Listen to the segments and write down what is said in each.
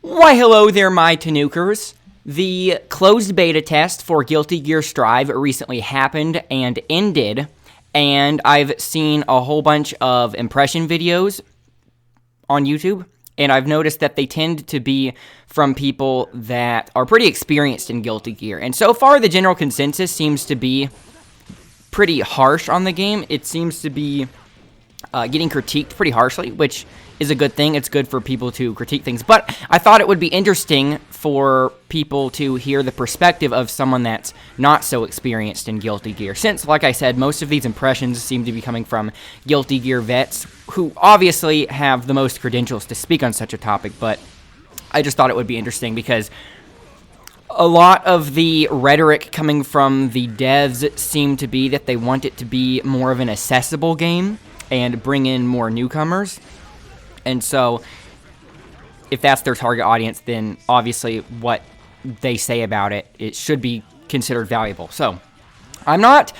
Why, hello there, my newcomers. The closed beta test for Guilty Gear Strive recently happened and ended, and I've seen a whole bunch of impression videos on YouTube, and I've noticed that they tend to be from people that are pretty experienced in Guilty Gear. And so far, the general consensus seems to be pretty harsh on the game. It seems to be getting critiqued pretty harshly, which is a good thing. It's good for people to critique things. But I thought it would be interesting for people to hear the perspective of someone that's not so experienced in Guilty Gear. Since, like I said, most of these impressions seem to be coming from Guilty Gear vets, who obviously have the most credentials to speak on such a topic, but I just thought it would be interesting because a lot of the rhetoric coming from the devs seem to be that they want it to be more of an accessible game and bring in more newcomers. And so, if that's their target audience, then obviously what they say about it, it should be considered valuable. So, I'm not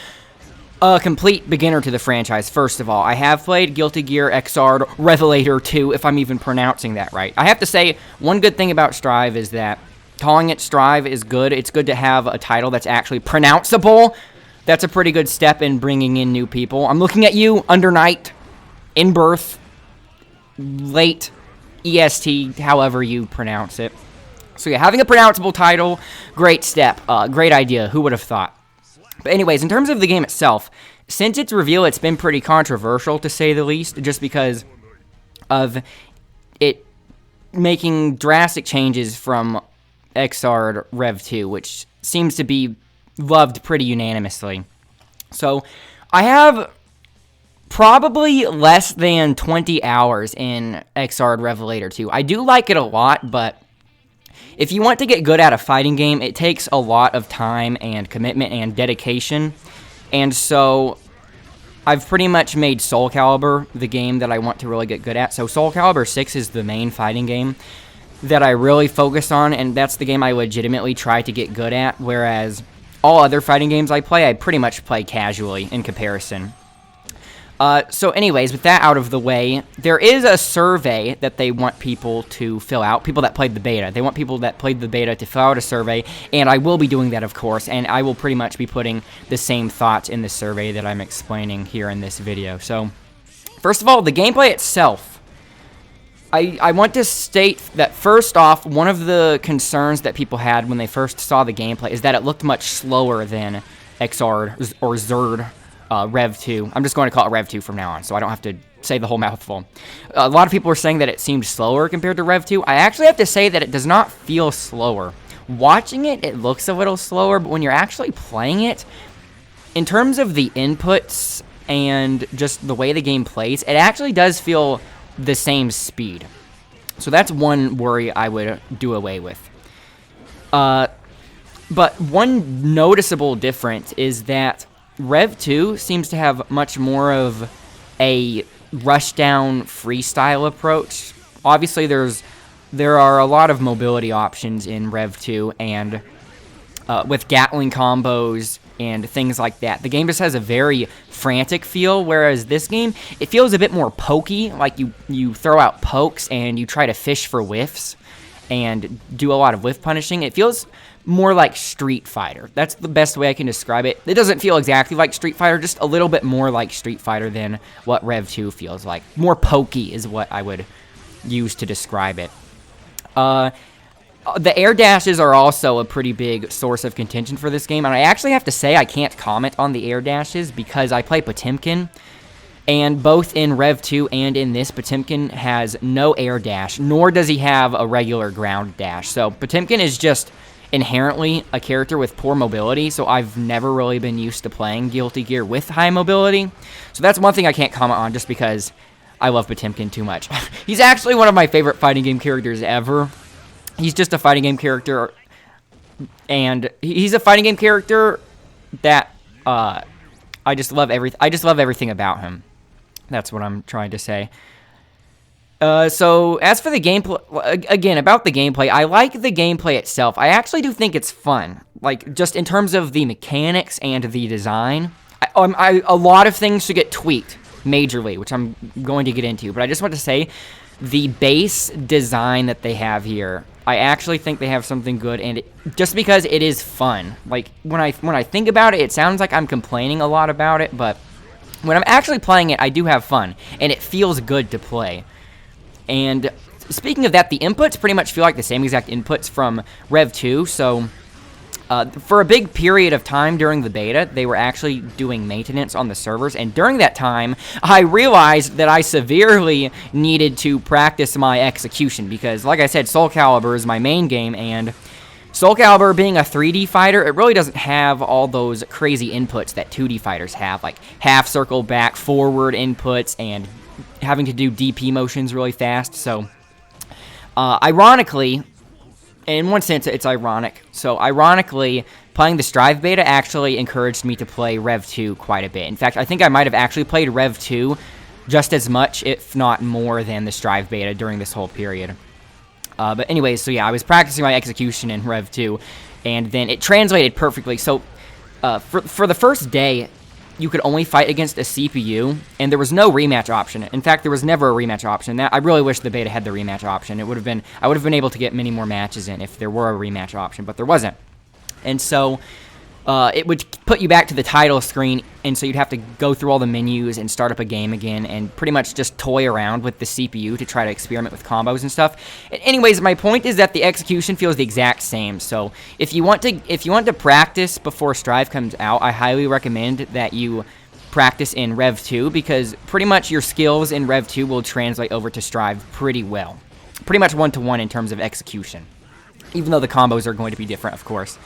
a complete beginner to the franchise, first of all. I have played Guilty Gear XR Revelator 2, if I'm even pronouncing that right. I have to say, one good thing about Strive is that calling it Strive is good. It's good to have a title that's actually pronounceable. That's a pretty good step in bringing in new people. I'm looking at you, Under Night, In Birth, Late, EST, however you pronounce it. So yeah, having a pronounceable title, great step, great idea, who would have thought? But anyways, in terms of the game itself, since its reveal, it's been pretty controversial, to say the least, just because of it making drastic changes from XR Rev 2, which seems to be loved pretty unanimously. So, I have probably less than 20 hours in XR Revelator 2. I do like it a lot, but if you want to get good at a fighting game, it takes a lot of time and commitment and dedication. And so, I've pretty much made Soul Calibur the game that I want to really get good at. So, Soul Calibur 6 is the main fighting game that I really focus on, and that's the game I legitimately try to get good at, whereas all other fighting games I play, I pretty much play casually in comparison. So anyways, with that out of the way, there is a survey that they want people to fill out, people that played the beta. They want people that played the beta to fill out a survey, and I will be doing that, of course, and I will pretty much be putting the same thoughts in the survey that I'm explaining here in this video. So, first of all, the gameplay itself. I want to state that, first off, one of the concerns that people had when they first saw the gameplay is that it looked much slower than XR or Zerd Rev 2. I'm just going to call it Rev 2 from now on, so I don't have to say the whole mouthful. A lot of people were saying that it seemed slower compared to Rev 2. I actually have to say that it does not feel slower. Watching it, it looks a little slower, but when you're actually playing it, in terms of the inputs and just the way the game plays, it actually does feel the same speed. So that's one worry I would do away with. But one noticeable difference is that Rev 2 seems to have much more of a rushdown freestyle approach. Obviously, there are a lot of mobility options in Rev 2, and with Gatling combos and things like that. The game just has a very frantic feel, whereas this game, it feels a bit more pokey, like you throw out pokes and you try to fish for whiffs and do a lot of whiff punishing. It feels more like Street Fighter. That's the best way I can describe it. It doesn't feel exactly like Street Fighter, just a little bit more like Street Fighter than what Rev 2 feels like. More pokey is what I would use to describe it. The air dashes are also a pretty big source of contention for this game, and I actually have to say I can't comment on the air dashes because I play Potemkin, and both in Rev 2 and in this, Potemkin has no air dash, nor does he have a regular ground dash. So Potemkin is just inherently a character with poor mobility, so I've never really been used to playing Guilty Gear with high mobility. So that's one thing I can't comment on just because I love Potemkin too much. He's actually one of my favorite fighting game characters ever. He's just a fighting game character, and he's a fighting game character that I just love everything about him. That's what I'm trying to say. So as for the gameplay, again, about the gameplay, I like the gameplay itself. I actually do think it's fun, like just in terms of the mechanics and the design. A lot of things should get tweaked majorly, which I'm going to get into, but I just want to say the base design that they have here I actually think they have something good, and just because it is fun. Like, when I think about it, it sounds like I'm complaining a lot about it, but when I'm actually playing it, I do have fun, and it feels good to play. And speaking of that, the inputs pretty much feel like the same exact inputs from Rev 2, so for a big period of time during the beta, they were actually doing maintenance on the servers, and during that time, I realized that I severely needed to practice my execution, because, like I said, Soul Calibur is my main game, and Soul Calibur being a 3D fighter, it really doesn't have all those crazy inputs that 2D fighters have, like half circle, back, forward inputs, and having to do DP motions really fast. So, ironically, in one sense, it's ironic. So, ironically, playing the Strive beta actually encouraged me to play Rev 2 quite a bit. In fact, I think I might have actually played Rev 2 just as much, if not more, than the Strive beta during this whole period. But anyways, so yeah, I was practicing my execution in Rev 2, and then it translated perfectly. So, for the first day, you could only fight against a CPU, and there was no rematch option. In fact, there was never a rematch option. I really wish the beta had the rematch option. I would have been able to get many more matches in if there were a rematch option, but there wasn't. And so, it would put you back to the title screen, and so you'd have to go through all the menus and start up a game again, and pretty much just toy around with the CPU to try to experiment with combos and stuff. Anyways, my point is that the execution feels the exact same. So if you want to practice before Strive comes out, I highly recommend that you practice in Rev 2, because pretty much your skills in Rev 2 will translate over to Strive pretty well. Pretty much one-to-one in terms of execution, even though the combos are going to be different, of course.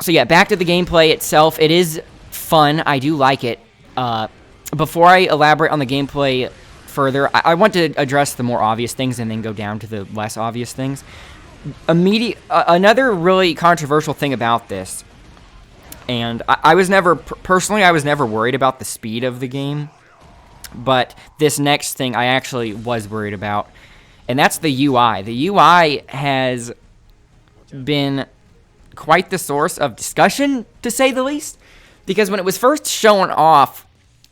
So yeah, back to the gameplay itself. It is fun. I do like it. Before I elaborate on the gameplay further, I want to address the more obvious things and then go down to the less obvious things. Another really controversial thing about this, and I was never, personally, I was never worried about the speed of the game, but this next thing I actually was worried about, and that's the UI. The UI has been quite the source of discussion, to say the least, because when it was first shown off,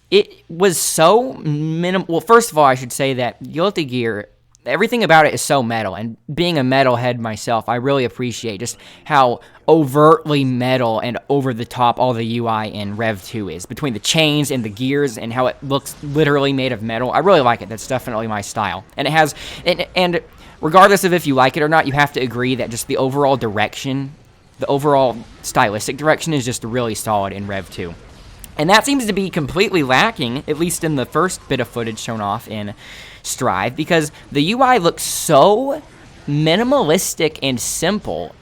it was so minimal. Well, first of all, I should say that Guilty Gear, everything about it is so metal, and being a metalhead myself, I really appreciate just how overtly metal and over the top all the UI in Rev 2 is, between the chains and the gears and how it looks literally made of metal. I really like it. That's definitely my style, and it has, and regardless of if you like it or not, you have to agree that just the overall direction, the overall stylistic direction is just really solid in Rev 2. And that seems to be completely lacking, at least in the first bit of footage shown off in Strive, because the UI looks so minimalistic and simple.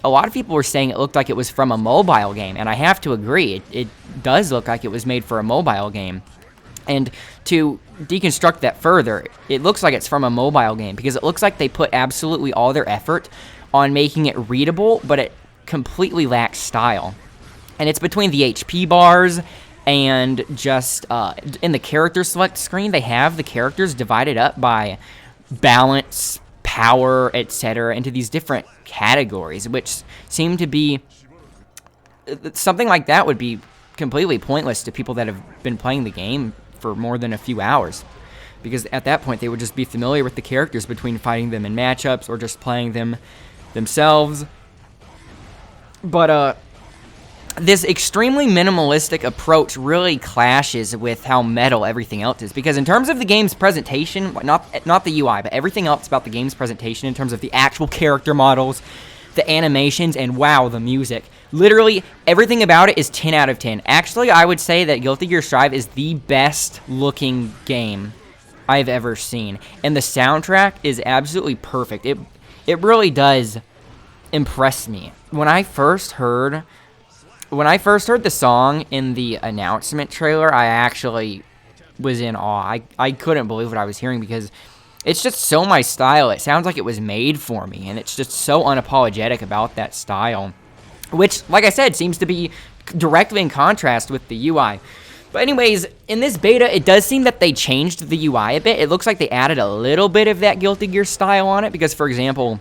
A lot of people were saying it looked like it was from a mobile game, and I have to agree, it does look like it was made for a mobile game. And to deconstruct that further, it looks like it's from a mobile game, because it looks like they put absolutely all their effort on making it readable, but it completely lacks style. And it's between the HP bars and just in the character select screen, they have the characters divided up by balance, power, etc. into these different categories, which seem to be something like that would be completely pointless to people that have been playing the game for more than a few hours, because at that point they would just be familiar with the characters between fighting them in matchups or just playing them themselves. But this extremely minimalistic approach really clashes with how metal everything else is, because in terms of the game's presentation, not the UI, but everything else about the game's presentation in terms of the actual character models, the animations, and wow, the music, literally everything about it is 10 out of 10. Actually, I would say that Guilty Gear Strive is the best looking game I've ever seen, and the soundtrack is absolutely perfect. It really does impress me. When I first heard the song in the announcement trailer, I actually was in awe. I couldn't believe what I was hearing, because it's just so my style. It sounds like it was made for me, and it's just so unapologetic about that style, which, like I said, seems to be directly in contrast with the UI. But anyways, in this beta, it does seem that they changed the UI a bit. It looks like they added a little bit of that Guilty Gear style on it, because, for example,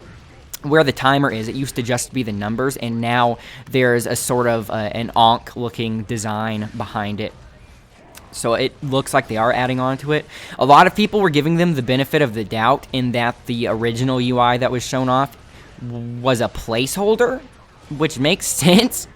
where the timer is, it used to just be the numbers, and now there's a sort of an Ankh-looking design behind it. So it looks like they are adding on to it. A lot of people were giving them the benefit of the doubt in that the original UI that was shown off was a placeholder, which makes sense.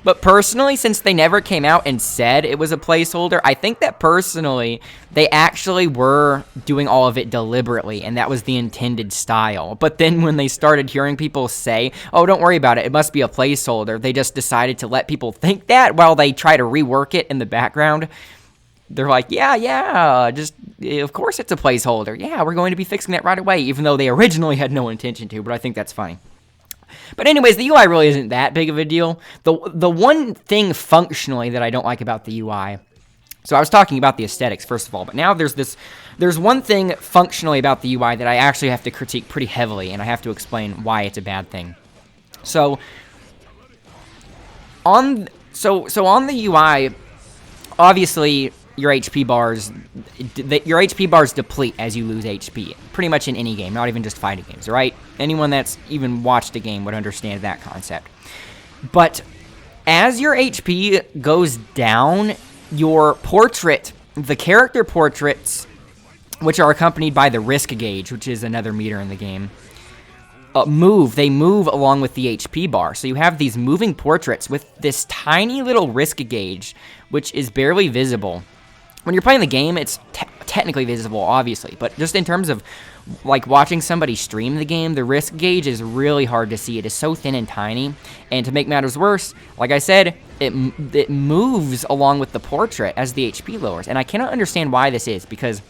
But personally, since they never came out and said it was a placeholder, I think that personally, they actually were doing all of it deliberately, and that was the intended style. But then when they started hearing people say, oh, don't worry about it, it must be a placeholder, they just decided to let people think that while they try to rework it in the background. They're like, yeah, just, of course it's a placeholder. Yeah, we're going to be fixing that right away, even though they originally had no intention to, but I think that's funny. But anyways, the UI really isn't that big of a deal. The one thing functionally that I don't like about the UI, so I was talking about the aesthetics first of all, but now there's one thing functionally about the UI that I actually have to critique pretty heavily, and I have to explain why it's a bad thing. So on the UI, obviously your HP bars deplete as you lose HP, pretty much in any game, not even just fighting games, right? Anyone that's even watched a game would understand that concept. But as your HP goes down, your portrait, the character portraits, which are accompanied by the risk gauge, which is another meter in the game, they move along with the HP bar. So you have these moving portraits with this tiny little risk gauge, which is barely visible. When you're playing the game, it's technically visible, obviously, but just in terms of like watching somebody stream the game, the risk gauge is really hard to see. It is so thin and tiny, and to make matters worse, like I said, it moves along with the portrait as the HP lowers, and I cannot understand why this is, because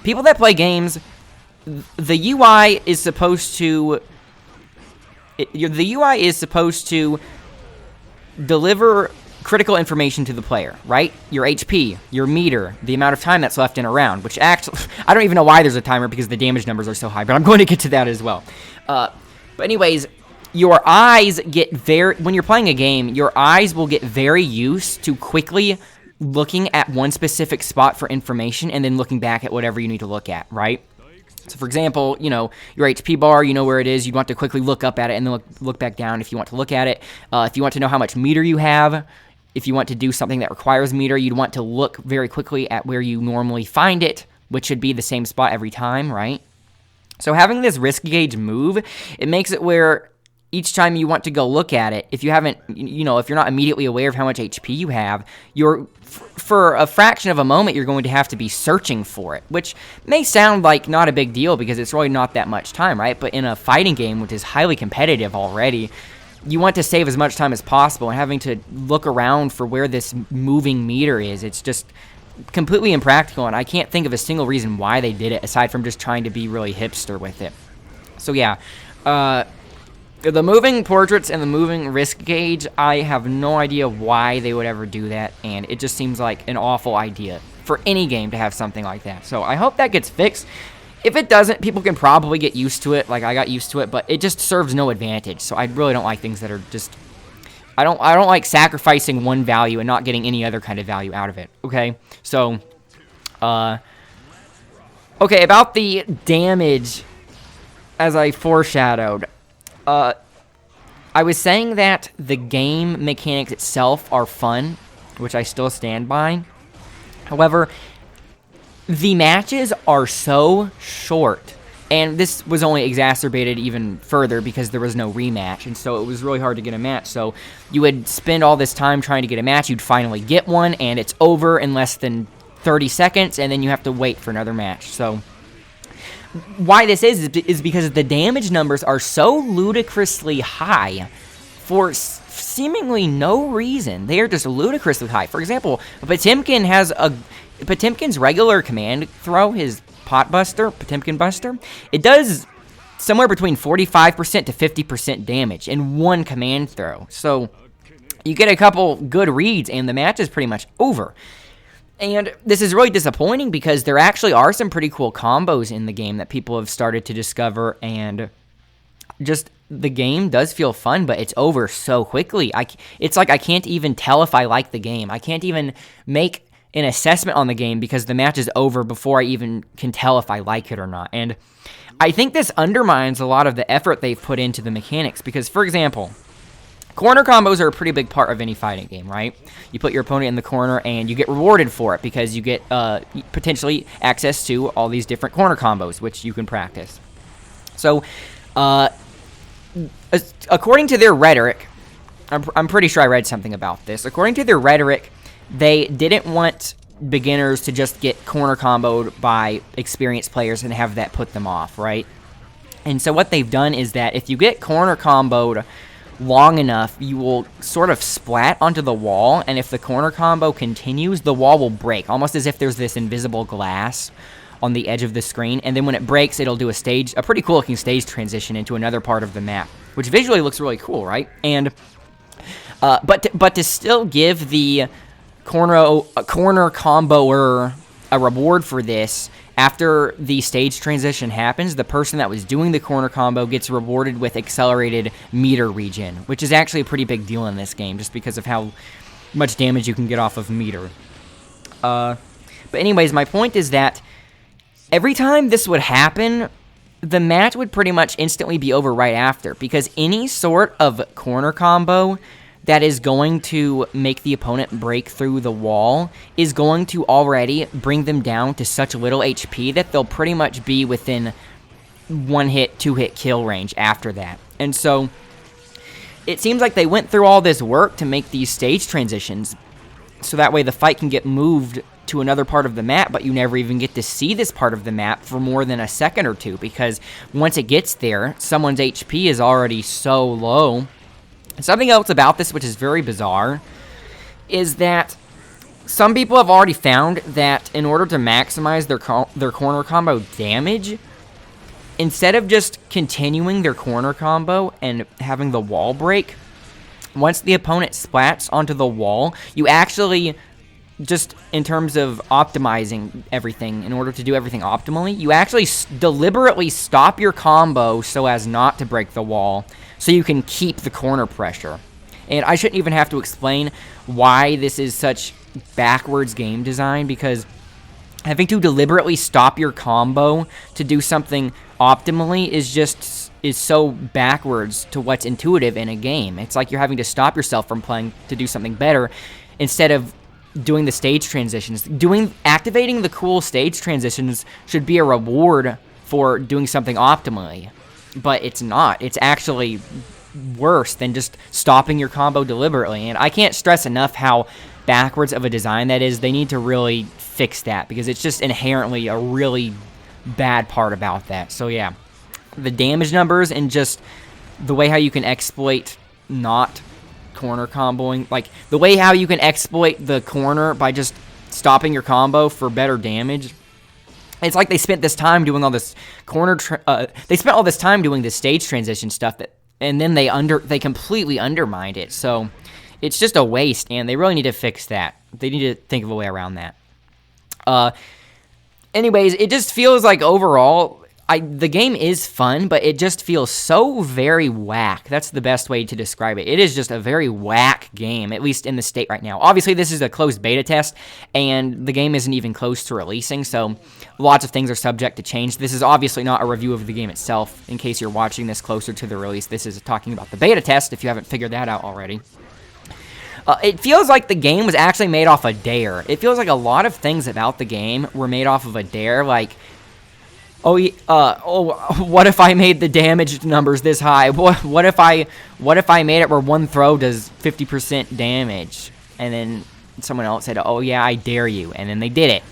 people that play games, the UI is supposed to deliver critical information to the player, right? Your HP, your meter, the amount of time that's left in a round, which actually, I don't even know why there's a timer because the damage numbers are so high, but I'm going to get to that as well. But anyways, your eyes when you're playing a game, your eyes will get very used to quickly looking at one specific spot for information and then looking back at whatever you need to look at, right? So, for example, your HP bar, you know where it is. You'd want to quickly look up at it and then look back down if you want to look at it. If you want to know how much meter you have, if you want to do something that requires meter, you'd want to look very quickly at where you normally find it, which should be the same spot every time, right? So having this risk gauge move, it makes it where each time you want to go look at it, if you haven't, if you're not immediately aware of how much HP you have, for a fraction of a moment, you're going to have to be searching for it, which may sound like not a big deal because it's really not that much time, right? But in a fighting game, which is highly competitive already, you want to save as much time as possible, and having to look around for where this moving meter is, it's just completely impractical, and I can't think of a single reason why they did it, aside from just trying to be really hipster with it. So yeah, the moving portraits and the moving risk gauge, I have no idea why they would ever do that, and it just seems like an awful idea for any game to have something like that. So I hope that gets fixed. If it doesn't, people can probably get used to it, like I got used to it, but it just serves no advantage. So I really don't like things that are just, I don't like sacrificing one value and not getting any other kind of value out of it, okay? So, okay, about the damage, as I foreshadowed, I was saying that the game mechanics itself are fun, which I still stand by. However, the matches are so short, and this was only exacerbated even further because there was no rematch, and so it was really hard to get a match. So you would spend all this time trying to get a match, you'd finally get one, and it's over in less than 30 seconds, and then you have to wait for another match. So why this is because the damage numbers are so ludicrously high for seemingly no reason. They are just ludicrously high. For example, Potemkin's regular command throw, his Potemkin Buster, it does somewhere between 45% to 50% damage in one command throw. So you get a couple good reads and the match is pretty much over. And this is really disappointing because there actually are some pretty cool combos in the game that people have started to discover, and just the game does feel fun, but it's over so quickly. It's like I can't even tell if I like the game. I can't even make an assessment on the game because the match is over before I even can tell if I like it or not. And I think this undermines a lot of the effort they've put into the mechanics because, for example, corner combos are a pretty big part of any fighting game, right? You put your opponent in the corner, and you get rewarded for it because you get potentially access to all these different corner combos, which you can practice. So, according to their rhetoric, I'm pretty sure I read something about this. According to their rhetoric, they didn't want beginners to just get corner comboed by experienced players and have that put them off, right? And so what they've done is that if you get corner comboed long enough, you will sort of splat onto the wall, and if the corner combo continues, the wall will break, almost as if there's this invisible glass on the edge of the screen, and then when it breaks, it'll do a pretty cool looking stage transition into another part of the map, which visually looks really cool, right? And but to still give the corner comboer a reward for this, after the stage transition happens, the person that was doing the corner combo gets rewarded with accelerated meter regen, which is actually a pretty big deal in this game, just because of how much damage you can get off of meter. But anyways, my point is that every time this would happen, the match would pretty much instantly be over right after, because any sort of corner combo that is going to make the opponent break through the wall is going to already bring them down to such little HP that they'll pretty much be within 1-hit, 2-hit kill range after that. And so it seems like they went through all this work to make these stage transitions so that way the fight can get moved to another part of the map, but you never even get to see this part of the map for more than a second or two, because once it gets there, someone's HP is already so low. Something else about this, which is very bizarre, is that some people have already found that in order to maximize their corner combo damage, instead of just continuing their corner combo and having the wall break, once the opponent splats onto the wall, you actually, just in terms of optimizing everything, in order to do everything optimally, you actually deliberately stop your combo so as not to break the wall, so you can keep the corner pressure. And I shouldn't even have to explain why this is such backwards game design, because having to deliberately stop your combo to do something optimally is so backwards to what's intuitive in a game. It's like you're having to stop yourself from playing to do something better instead of doing the stage transitions. Activating the cool stage transitions should be a reward for doing something optimally. But it's not. It's actually worse than just stopping your combo deliberately. And I can't stress enough how backwards of a design that is. They need to really fix that, because it's just inherently a really bad part about that. So yeah, the damage numbers and just the way how you can exploit not corner comboing, like the way how you can exploit the corner by just stopping your combo for better damage. It's like they spent this time doing all this they spent all this time doing this stage transition stuff, and then they completely undermined it. So it's just a waste, and they really need to fix that. They need to think of a way around that. Anyways, it just feels like overall, the game is fun, but it just feels so very whack. That's the best way to describe it. It is just a very whack game, at least in the state right now. Obviously, this is a closed beta test, and the game isn't even close to releasing, so lots of things are subject to change. This is obviously not a review of the game itself. In case you're watching this closer to the release, this is talking about the beta test, if you haven't figured that out already. It feels like the game was actually made off a dare. It feels like a lot of things about the game were made off of a dare, like, what if I made the damage numbers this high? What if I made it where one throw does 50% damage? And then someone else said, oh yeah, I dare you. And then they did it.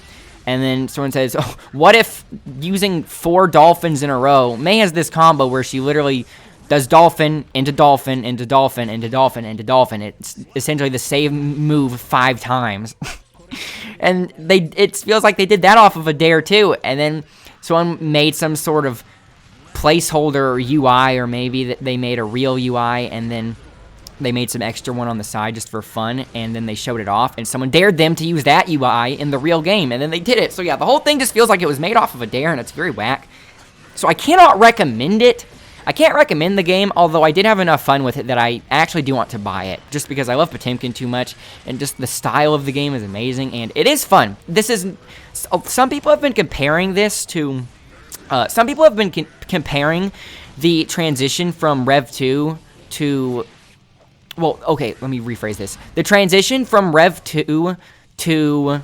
And then someone says, oh, what if using 4 dolphins in a row? May has this combo where she literally does dolphin, into dolphin, into dolphin, into dolphin, into dolphin. It's essentially the same move 5 times. And it feels like they did that off of a dare too. And then someone made some sort of placeholder UI, or maybe that they made a real UI, and then they made some extra one on the side just for fun, and then they showed it off, and someone dared them to use that UI in the real game, and then they did it. So yeah, the whole thing just feels like it was made off of a dare, and it's very whack. So I cannot recommend it. I can't recommend the game, although I did have enough fun with it that I actually do want to buy it, just because I love Potemkin too much, and just the style of the game is amazing, and it is fun. Some people have been comparing this to, comparing the transition from Rev 2 to well, okay, let me rephrase this. The transition from Rev 2 to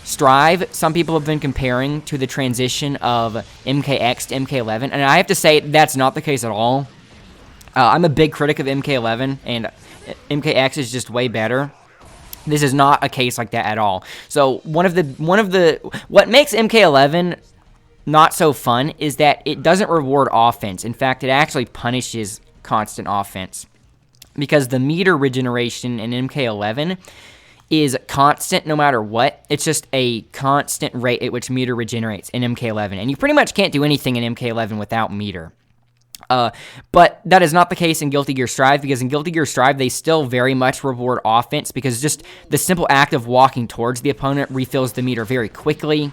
Strive, some people have been comparing to the transition of MKX to MK11, and I have to say that's not the case at all. I'm a big critic of MK11, and MKX is just way better. This is not a case like that at all. So what makes MK11 not so fun is that it doesn't reward offense. In fact, it actually punishes constant offense, because the meter regeneration in MK11 is constant no matter what. It's just a constant rate at which meter regenerates in MK11, and you pretty much can't do anything in MK11 without meter. But that is not the case in Guilty Gear Strive, because in Guilty Gear Strive, they still very much reward offense, because just the simple act of walking towards the opponent refills the meter very quickly.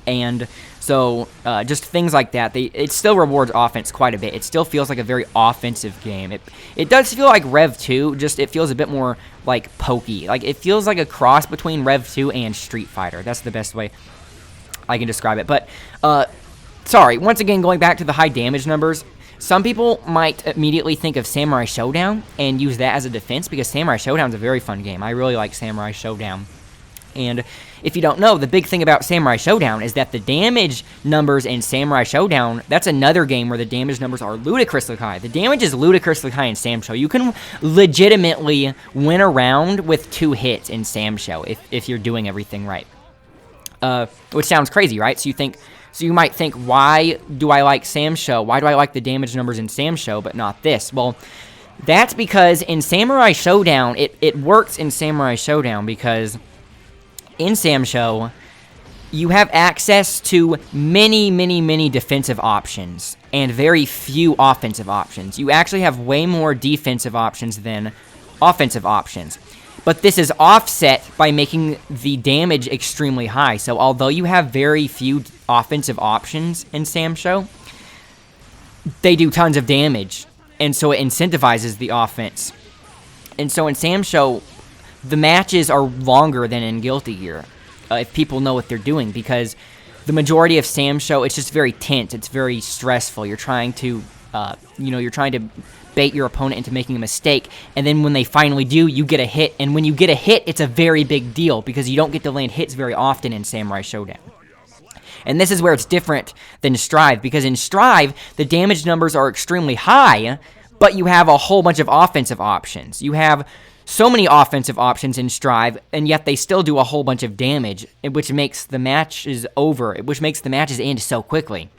And so, just things like that, it still rewards offense quite a bit. It still feels like a very offensive game. It does feel like Rev 2, just it feels a bit more, like, pokey. Like, it feels like a cross between Rev 2 and Street Fighter. That's the best way I can describe it. But, sorry, once again, going back to the high damage numbers, some people might immediately think of Samurai Showdown and use that as a defense, because Samurai Showdown is a very fun game. I really like Samurai Showdown. And if you don't know, the big thing about Samurai Showdown is that the damage numbers in Samurai Showdown, that's another game where the damage numbers are ludicrously high. The damage is ludicrously high in Sam Show. You can legitimately win a round with 2 hits in Sam Show if you're doing everything right. Which sounds crazy, right? So you might think, why do I like Sam Show? Why do I like the damage numbers in Sam Show but not this? Well, that's because in Samurai Showdown, it works in Samurai Showdown because in Sam Show, you have access to many, many, many defensive options and very few offensive options. You actually have way more defensive options than offensive options. But this is offset by making the damage extremely high. So although you have very few offensive options in Sam Show, they do tons of damage. And so it incentivizes the offense. And so in Sam Show, the matches are longer than in Guilty Gear, if people know what they're doing, because the majority of Sam Show, it's just very tense, it's very stressful. You're trying to, you're trying to bait your opponent into making a mistake, and then when they finally do, you get a hit, and when you get a hit, it's a very big deal, because you don't get to land hits very often in Samurai Showdown. And this is where it's different than Strive, because in Strive, the damage numbers are extremely high, but you have a whole bunch of offensive options. You have so many offensive options in Strive, and yet they still do a whole bunch of damage, which makes the matches end so quickly.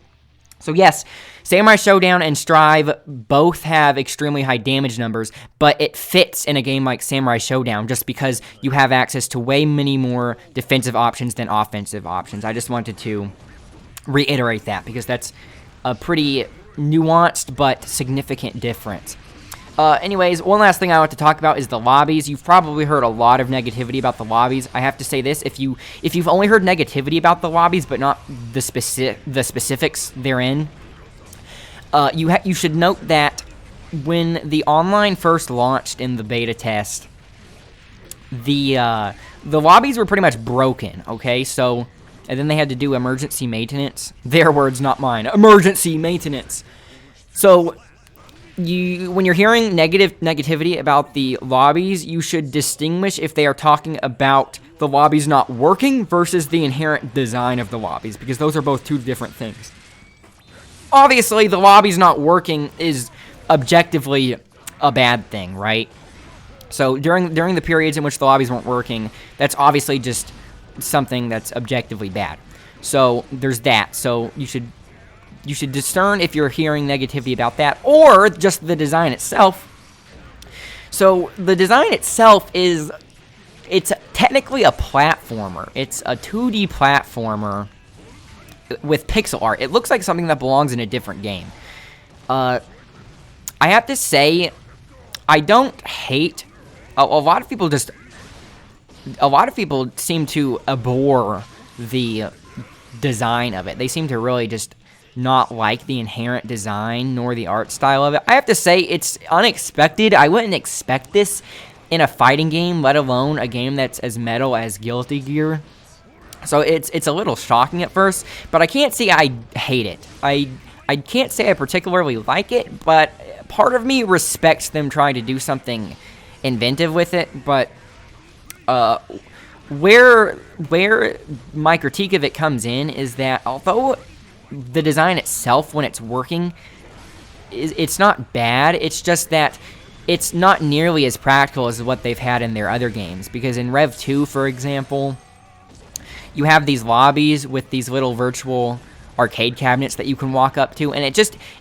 So yes, Samurai Showdown and Strive both have extremely high damage numbers, but it fits in a game like Samurai Showdown just because you have access to way many more defensive options than offensive options. I just wanted to reiterate that because that's a pretty nuanced but significant difference. Anyways, one last thing I want to talk about is the lobbies. You've probably heard a lot of negativity about the lobbies. I have to say this, if you've only heard negativity about the lobbies but not the specifics therein, you should note that when the online first launched in the beta test, the lobbies were pretty much broken, okay? So, and then they had to do emergency maintenance. Their words, not mine. Emergency maintenance. So when you're hearing negativity about the lobbies, you should distinguish if they are talking about the lobbies not working versus the inherent design of the lobbies, because those are both two different things. Obviously, the lobbies not working is objectively a bad thing, right? So during the periods in which the lobbies weren't working, that's obviously just something that's objectively bad. So there's that. So you should discern if you're hearing negativity about that or just the design itself. So the design itself it's technically a platformer. It's a 2D platformer with pixel art. It looks like something that belongs in a different game. I have to say, I don't hate. A lot of people seem to abhor the design of it. They seem to really just not like the inherent design nor the art style of it. I have to say, it's unexpected. I wouldn't expect this in a fighting game, let alone a game that's as metal as Guilty Gear. So it's a little shocking at first, but I can't say I hate it. I I can't say I particularly like it, but part of me respects them trying to do something inventive with it. But where my critique of it comes in is that although the design itself, when it's working, it's not bad, it's just that it's not nearly as practical as what they've had in their other games. Because in Rev 2, for example, you have these lobbies with these little virtual arcade cabinets that you can walk up to, and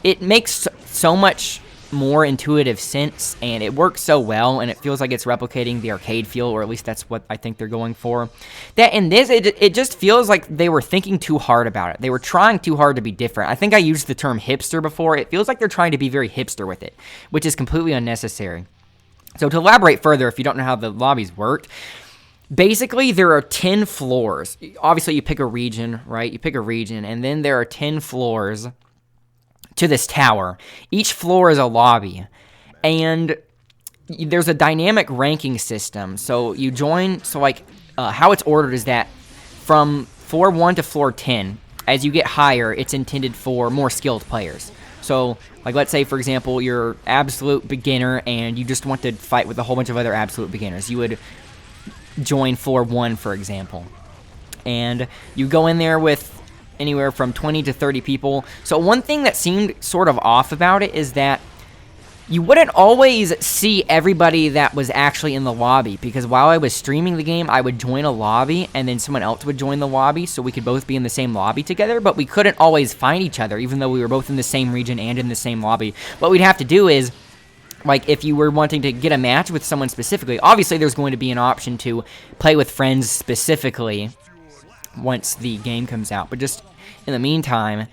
it makes so much more intuitive sense, and it works so well, and it feels like it's replicating the arcade feel, or at least that's what I think they're going for. That in this, it just feels like they were thinking too hard about it. They were trying too hard to be different. I think I used the term hipster before. It feels like they're trying to be very hipster with it, which is completely unnecessary. So to elaborate further, if you don't know how the lobbies worked, basically there are 10 floors. Obviously, you pick a region, right? You pick a region, and then there are 10 floors to this tower. Each floor is a lobby, and there's a dynamic ranking system. So you join, so like how it's ordered is that from floor 1 to floor 10, as you get higher, it's intended for more skilled players. So like let's say, for example, you're absolute beginner and you just want to fight with a whole bunch of other absolute beginners. You would join floor 1, for example, and you go in there with anywhere from 20 to 30 people. So one thing that seemed sort of off about it is that you wouldn't always see everybody that was actually in the lobby, because while I was streaming the game, I would join a lobby and then someone else would join the lobby, so we could both be in the same lobby together, but we couldn't always find each other, even though we were both in the same region and in the same lobby. What we'd have to do is, like, if you were wanting to get a match with someone specifically, obviously there's going to be an option to play with friends specifically once the game comes out, but just in the meantime,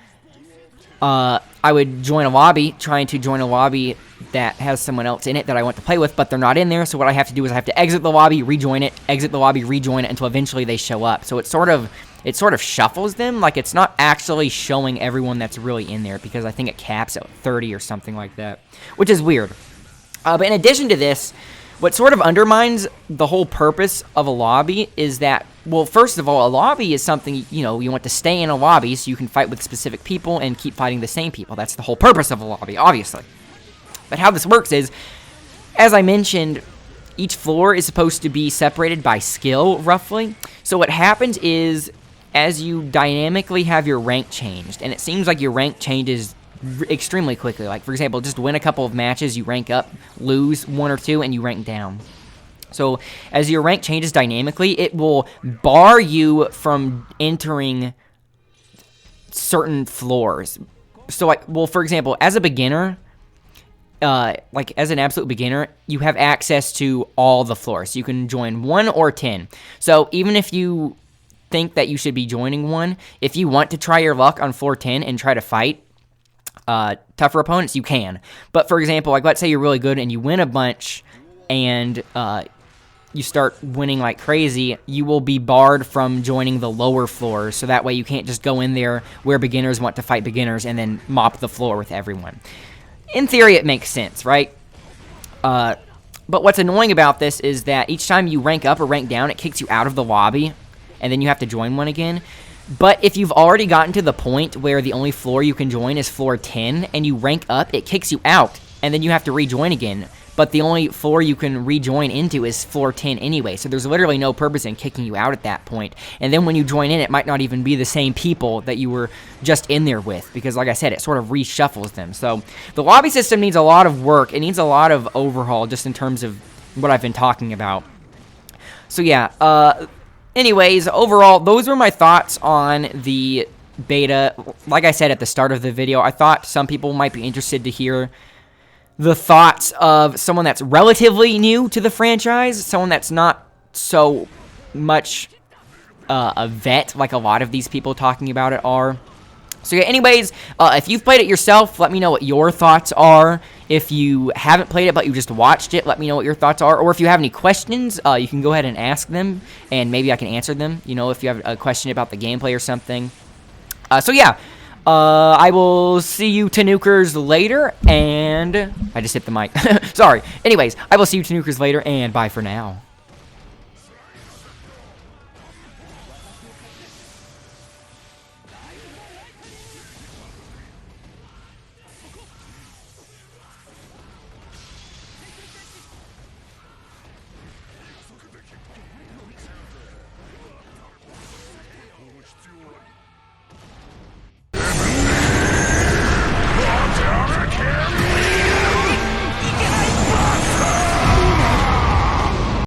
I would join a lobby, trying to join a lobby that has someone else in it that I want to play with, but they're not in there, so what I have to do is I have to exit the lobby, rejoin it, exit the lobby, rejoin it, until eventually they show up. So it sort of shuffles them, like it's not actually showing everyone that's really in there, because I think it caps at 30 or something like that, which is weird. But in addition to this, what sort of undermines the whole purpose of a lobby is that, well, first of all, a lobby is something, you know, you want to stay in a lobby so you can fight with specific people and keep fighting the same people. That's the whole purpose of a lobby, obviously. But how this works is, as I mentioned, each floor is supposed to be separated by skill, roughly. So what happens is, as you dynamically have your rank changed, and it seems like your rank changes extremely quickly. Like, for example, just win a couple of matches, you rank up, lose 1 or 2, and you rank down. So as your rank changes dynamically, it will bar you from entering certain floors. So, like, well, for example, as a beginner, like as an absolute beginner, you have access to all the floors. You can join 1 or 10. So even if you think that you should be joining 1, if you want to try your luck on floor 10 and try to fight tougher opponents, you can. But for example, like let's say you're really good and you win a bunch and you start winning like crazy, you will be barred from joining the lower floors, so that way you can't just go in there where beginners want to fight beginners and then mop the floor with everyone. In theory, it makes sense, right? But what's annoying about this is that each time you rank up or rank down, it kicks you out of the lobby, and then you have to join one again. But if you've already gotten to the point where the only floor you can join is floor 10, and you rank up, it kicks you out, and then you have to rejoin again. But the only floor you can rejoin into is floor 10 anyway, so there's literally no purpose in kicking you out at that point. And then when you join in, it might not even be the same people that you were just in there with, because like I said, it sort of reshuffles them. So the lobby system needs a lot of work. It needs a lot of overhaul just in terms of what I've been talking about. So yeah, anyways, overall, those were my thoughts on the beta. Like I said at the start of the video, I thought some people might be interested to hear the thoughts of someone that's relatively new to the franchise, someone that's not so much a vet like a lot of these people talking about it are. So yeah, anyways, if you've played it yourself, let me know what your thoughts are. If you haven't played it but you just watched it, let me know what your thoughts are. Or if you have any questions, you can go ahead and ask them, and maybe I can answer them, you know, if you have a question about the gameplay or something. So yeah, I will see you Tanukers later, and I just hit the mic. Sorry. Anyways, I will see you Tanukers later, and bye for now.